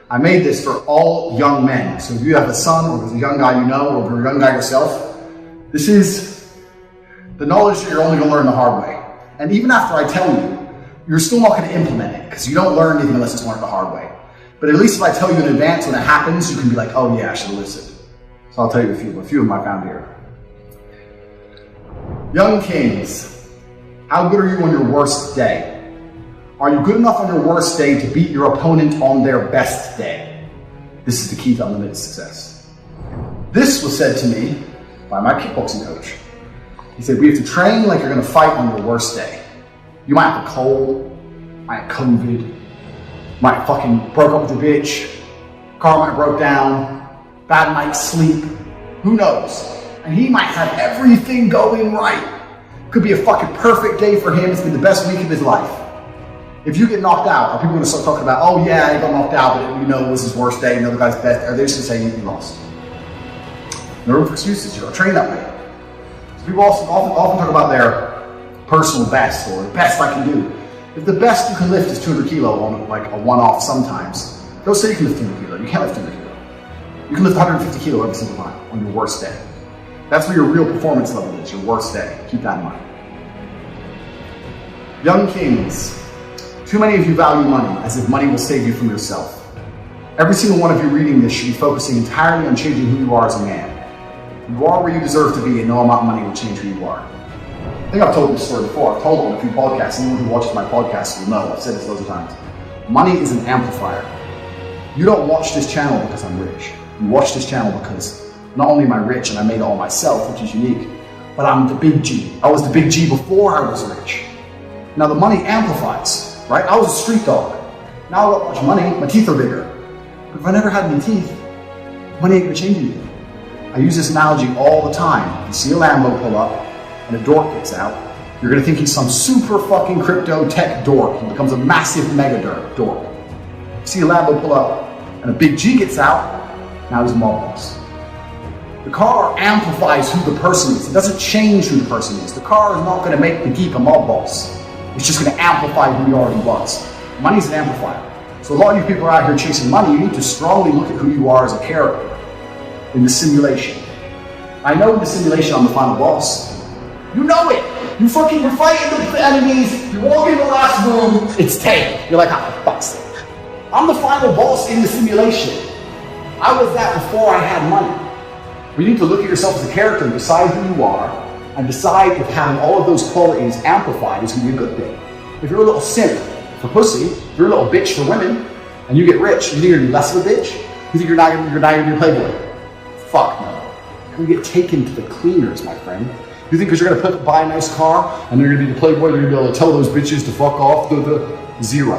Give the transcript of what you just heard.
I made this for all young men. So if you have a son, or if there's a young guy you know, or if you're a young guy yourself, this is the knowledge that you're only going to learn the hard way. And even after I tell you, you're still not going to implement it, because you don't learn anything unless it's learned the hard way. But at least if I tell you in advance when it happens, you can be like, oh yeah, I should have listened. So I'll tell you a few of them I found here. Young kings, how good are you on your worst day? Are you good enough on your worst day to beat your opponent on their best day? This is the key to unlimited success. This was said to me by my kickboxing coach. He said, we have to train like you're going to fight on your worst day. You might have a cold, might have COVID, might have fucking broke up with your bitch, car might have broke down, bad night's sleep, who knows? And he might have everything going right. Could be a fucking perfect day for him. It's been the best week of his life. If you get knocked out, are people going to start talking about, oh yeah, he got knocked out, but you know it was his worst day, and the other guy's best, or they're just going to say you lost. No room for excuses. You don't train that way. So people often talk about their personal best, or the best I can do. If the best you can lift is 200 kilo on like a one-off sometimes, don't say you can lift 200 kilo. You can't lift 200 kilo. You can lift 150 kilo every single time on your worst day. That's where your real performance level is, your worst day. Keep that in mind. Young kings, too many of you value money as if money will save you from yourself. Every single one of you reading this should be focusing entirely on changing who you are as a man. You are where you deserve to be, and no amount of money will change who you are. I think I've told this story before. I've told it on a few podcasts. Anyone who watches my podcast will know. I've said this loads of times. Money is an amplifier. You don't watch this channel because I'm rich. You watch this channel because not only am I rich and I made it all myself, which is unique, but I'm the big G. I was the big G before I was rich. Now the money amplifies, right? I was a street dog. Now I got much money, my teeth are bigger. But if I never had any teeth, money ain't gonna change anything. I use this analogy all the time. You see a Lambo pull up and a dork gets out, you're gonna think he's some super fucking crypto tech dork. He becomes a massive mega dork. You see a Lambo pull up and a big G gets out, now he's a mob boss. The car amplifies who the person is. It doesn't change who the person is. The car is not gonna make the geek a mob boss. It's just gonna amplify who he already was. Money's an amplifier. So a lot of you people are out here chasing money, you need to strongly look at who you are as a character in the simulation. I know in the simulation I'm the final boss. You know it. You're fighting the enemies, you walk in the last room, it's tate. You're like, oh, fuck's sake. I'm the final boss in the simulation. I was that before I had money. You need to look at yourself as a character and decide who you are, and decide if having all of those qualities amplified is going to be a good thing. If you're a little simp for pussy, if you're a little bitch for women, and you get rich, you think you're going to be less of a bitch? You think you're not going to be a playboy? Fuck no. You're going to get taken to the cleaners, my friend. You think because you're going to buy a nice car, and you're going to be the playboy, you're going to be able to tell those bitches to fuck off? Zero.